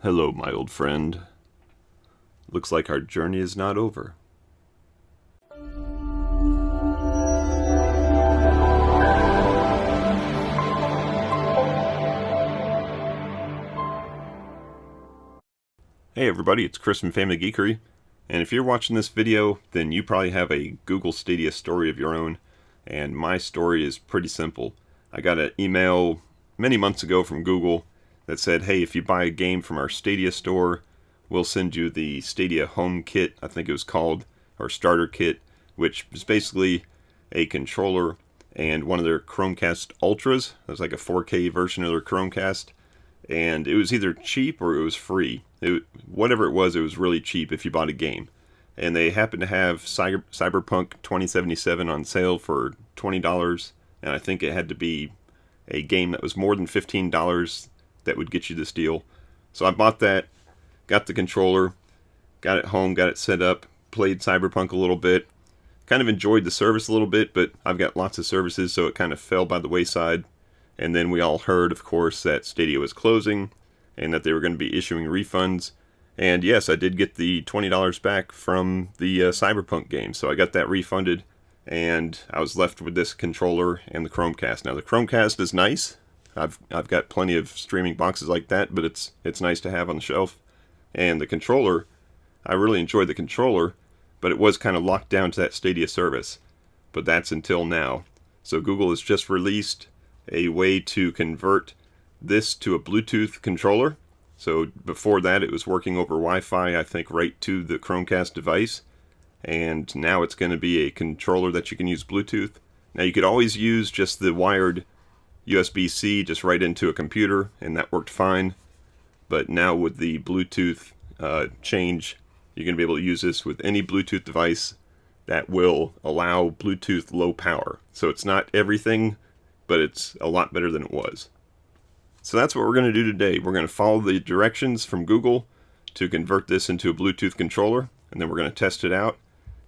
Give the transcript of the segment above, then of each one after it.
Hello, my old friend. Looks like our journey is not over. Hey everybody, it's Chris from FamilyGeekery, and if you're watching this video, then you probably have a Google Stadia story of your own, and my story is pretty simple. I got an email many months ago from Google that said, hey, if you buy a game from our Stadia store, we'll send you the Stadia Home Kit, I think it was called, or Starter Kit, which is basically a controller and one of their Chromecast Ultras. It was like a 4K version of their Chromecast, and it was either cheap or it was free. Whatever it was really cheap if you bought a game. And they happened to have Cyberpunk 2077 on sale for $20, and I think it had to be a game that was more than $15 that would get you this deal. So I bought that, got the controller, got it home, got it set up, played Cyberpunk a little bit, kind of enjoyed the service a little bit, but I've got lots of services, so it kind of fell by the wayside. And then we all heard, of course, that Stadia was closing and that they were going to be issuing refunds. And yes, I did get the $20 back from the Cyberpunk game, so I got that refunded, and I was left with this controller and the Chromecast. Now the Chromecast is nice. I've got plenty of streaming boxes like that, but it's nice to have on the shelf. And the controller, I really enjoyed the controller, but it was kind of locked down to that Stadia service. But that's until now. So Google has just released a way to convert this to a Bluetooth controller. So before that it was working over Wi-Fi, I think, right to the Chromecast device. And now it's going to be a controller that you can use Bluetooth. Now you could always use just the wired USB-C just right into a computer, and that worked fine. But now with the Bluetooth change, you're going to be able to use this with any Bluetooth device that will allow Bluetooth low power. So it's not everything, but it's a lot better than it was. So that's what we're going to do today. We're going to follow the directions from Google to convert this into a Bluetooth controller, and then we're going to test it out.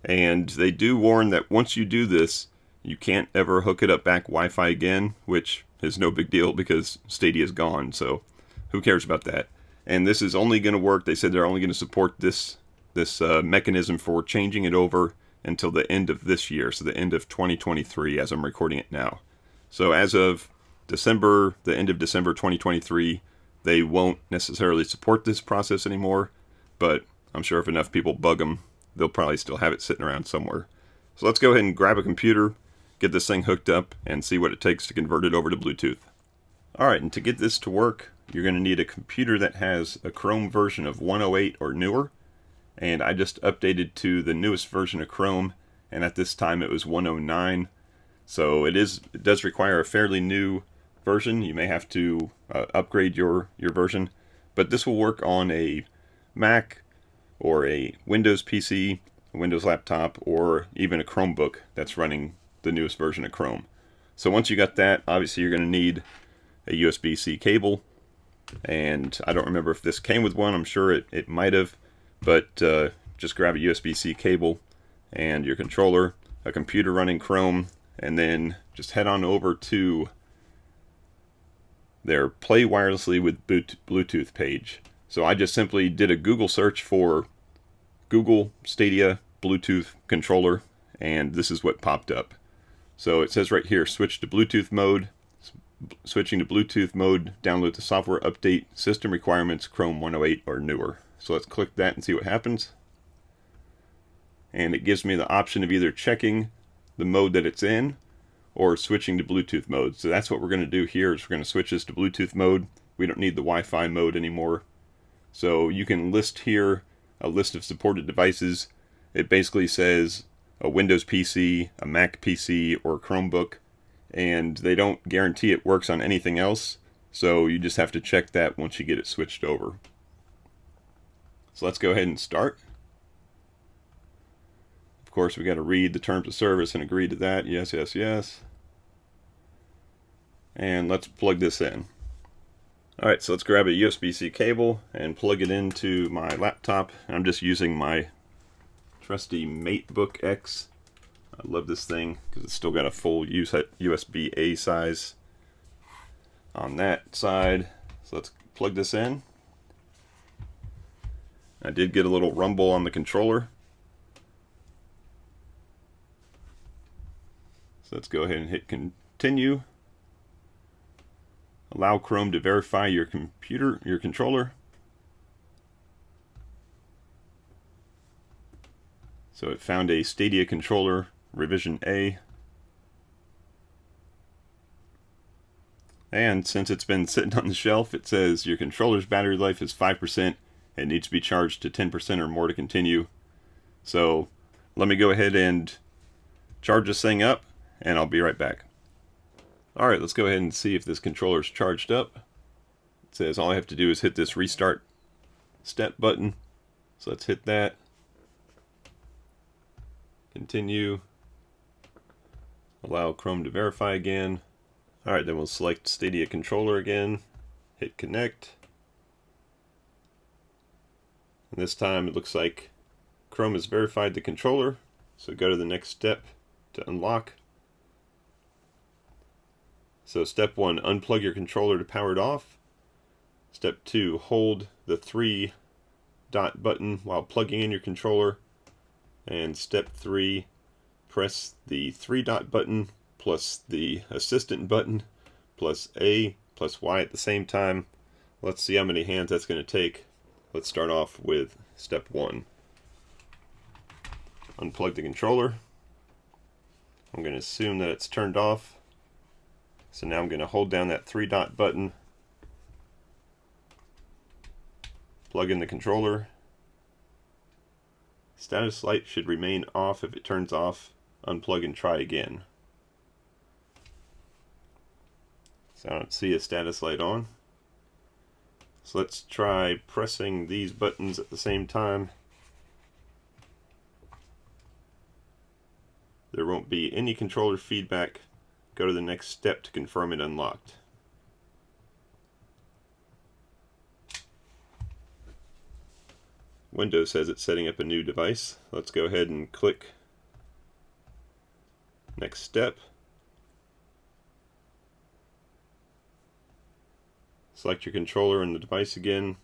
And they do warn that once you do this, you can't ever hook it up back Wi-Fi again, which is no big deal because Stadia is gone, so who cares about that? And this is only going to work, they said they're only going to support this mechanism for changing it over until the end of this year, so the end of 2023 as I'm recording it now. So as of the end of December 2023, they won't necessarily support this process anymore, but I'm sure if enough people bug them, they'll probably still have it sitting around somewhere. So let's go ahead and grab a computer, get this thing hooked up, and see what it takes to convert it over to Bluetooth. Alright, and to get this to work, you're going to need a computer that has a Chrome version of 108 or newer, and I just updated to the newest version of Chrome, and at this time it was 109. So it does require a fairly new version. You may have to upgrade your version, but this will work on a Mac or a Windows PC, a Windows laptop, or even a Chromebook that's running the newest version of Chrome. So once you got that, obviously you're going to need a USB-C cable, and I don't remember if this came with one. I'm sure it might have, but just grab a USB-C cable and your controller, a computer running Chrome, and then just head on over to their Play Wirelessly with Bluetooth page. So I just simply did a Google search for Google Stadia Bluetooth controller, and this is what popped up. So it says right here, switch to Bluetooth mode. Switching to Bluetooth mode, download the software update, system requirements, Chrome 108 or newer. So let's click that and see what happens. And it gives me the option of either checking the mode that it's in or switching to Bluetooth mode. So that's what we're going to do here, is we're going to switch this to Bluetooth mode. We don't need the Wi-Fi mode anymore. So you can list here a list of supported devices. It basically says a Windows PC, a Mac PC, or a Chromebook, and they don't guarantee it works on anything else, so you just have to check that once you get it switched over. So let's go ahead and start. Of course, we got to read the terms of service and agree to that. Yes, yes, yes. And let's plug this in. Alright, so let's grab a USB-C cable and plug it into my laptop. I'm just using my trusty MateBook X. I love this thing because it's still got a full USB-A size on that side. So let's plug this in. I did get a little rumble on the controller. So let's go ahead and hit continue. Allow Chrome to verify your controller. So it found a Stadia Controller revision A. And since it's been sitting on the shelf, it says your controller's battery life is 5%. It needs to be charged to 10% or more to continue. So let me go ahead and charge this thing up, and I'll be right back. Alright, let's go ahead and see if this controller is charged up. It says all I have to do is hit this restart step button. So let's hit that. Continue. Allow Chrome to verify again. Alright, then we'll select Stadia Controller again. Hit connect. And this time it looks like Chrome has verified the controller. So go to the next step to unlock. So step 1, unplug your controller to power it off. Step 2, hold the 3-dot button while plugging in your controller. And step 3, press the 3-dot button plus the assistant button plus A plus Y at the same time. Let's see how many hands that's going to take. Let's start off with step 1. Unplug the controller. I'm going to assume that it's turned off. So now I'm going to hold down that 3-dot button, plug in the controller. Status light should remain off. If it turns off, unplug and try again. So I don't see a status light on. So let's try pressing these buttons at the same time. There won't be any controller feedback. Go to the next step to confirm it unlocked. Windows says it's setting up a new device. Let's go ahead and click next step. Select your controller and the device again.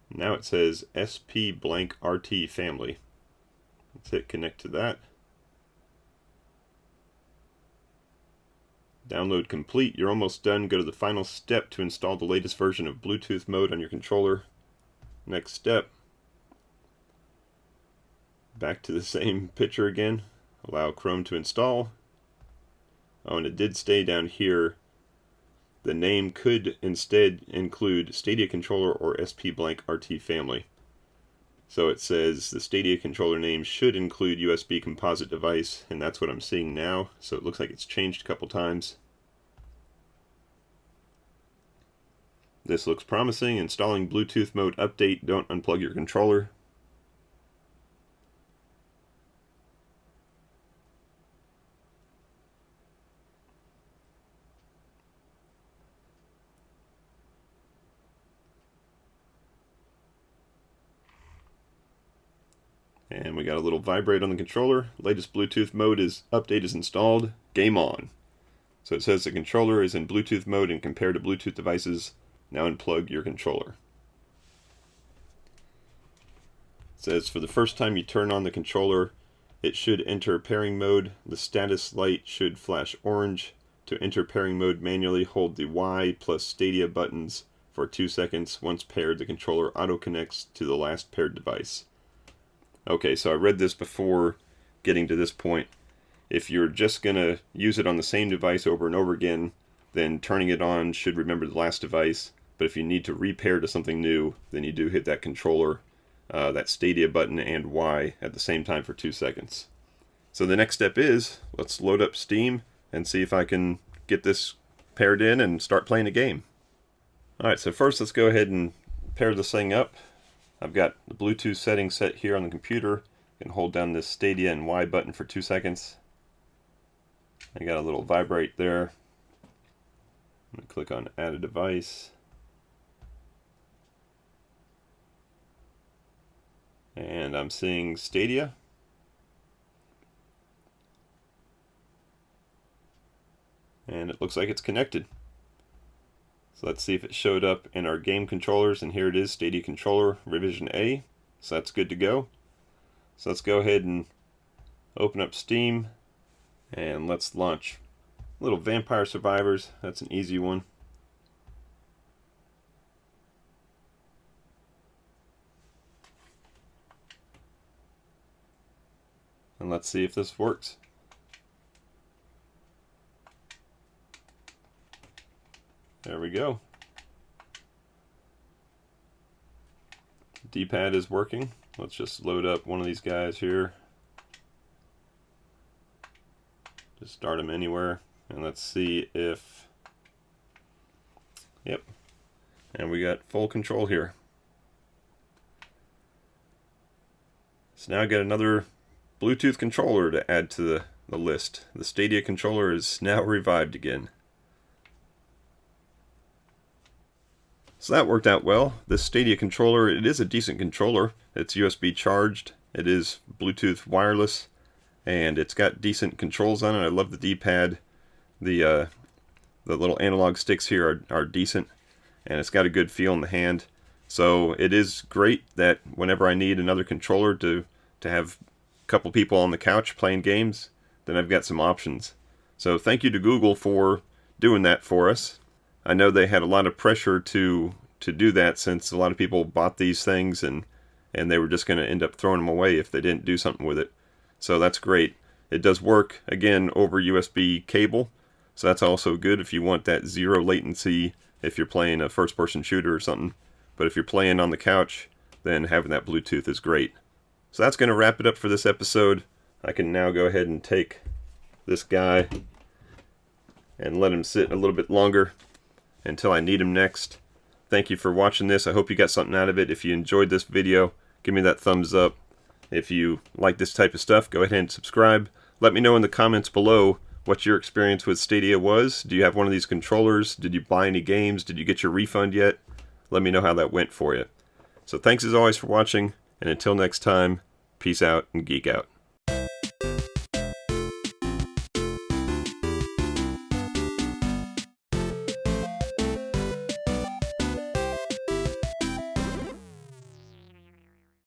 Now it says SP blank RT family. Let's hit connect to that. Download complete. You're almost done. Go to the final step to install the latest version of Bluetooth mode on your controller. Next step. Back to the same picture again. Allow Chrome to install. Oh, and it did stay down here. The name could instead include Stadia Controller or SP blank RT family. So it says the Stadia Controller name should include USB composite device, and that's what I'm seeing now. So it looks like it's changed a couple times. This looks promising. Installing Bluetooth mode update. Don't unplug your controller. And we got a little vibrate on the controller. Latest Bluetooth mode update is installed. Game on. So it says the controller is in Bluetooth mode and compared to Bluetooth devices. Now unplug your controller. It says for the first time you turn on the controller, it should enter pairing mode. The status light should flash orange. To enter pairing mode manually, hold the Y plus Stadia buttons for 2 seconds. Once paired, the controller auto connects to the last paired device. Okay, so I read this before getting to this point. If you're just going to use it on the same device over and over again, then turning it on should remember the last device. But if you need to repair to something new, then you do hit that controller, that Stadia button and Y at the same time for 2 seconds. So the next step is, let's load up Steam and see if I can get this paired in and start playing a game. Alright, so first let's go ahead and pair this thing up. I've got the Bluetooth setting set here on the computer. I can hold down this Stadia and Y button for 2 seconds. I got a little vibrate there. I'm going to click on add a device. And I'm seeing Stadia. And it looks like it's connected. So let's see if it showed up in our game controllers, and here it is, Stadia Controller Revision A. So that's good to go. So let's go ahead and open up Steam, and let's launch Little Vampire Survivors. That's an easy one. And let's see if this works. There we go. D-pad is working. Let's just load up one of these guys here. Just start them anywhere. And let's see if... Yep. And we got full control here. So now I got another Bluetooth controller to add to the list. The Stadia controller is now revived again. So that worked out well. This Stadia controller, it is a decent controller. It's USB charged. It is Bluetooth wireless. And it's got decent controls on it. I love the D-pad. The little analog sticks here are decent. And it's got a good feel in the hand. So it is great that whenever I need another controller to have a couple people on the couch playing games, then I've got some options. So thank you to Google for doing that for us. I know they had a lot of pressure to do that, since a lot of people bought these things and they were just going to end up throwing them away if they didn't do something with it. So that's great. It does work, again, over USB cable. So that's also good if you want that zero latency if you're playing a first-person shooter or something. But if you're playing on the couch, then having that Bluetooth is great. So that's going to wrap it up for this episode. I can now go ahead and take this guy and let him sit a little bit longer until I need him next. Thank you for watching this. I hope you got something out of it. If you enjoyed this video, give me that thumbs up. If you like this type of stuff, go ahead and subscribe. Let me know in the comments below what your experience with Stadia was. Do you have one of these controllers? Did you buy any games? Did you get your refund yet? Let me know how that went for you. So thanks as always for watching, and until next time, peace out and geek out.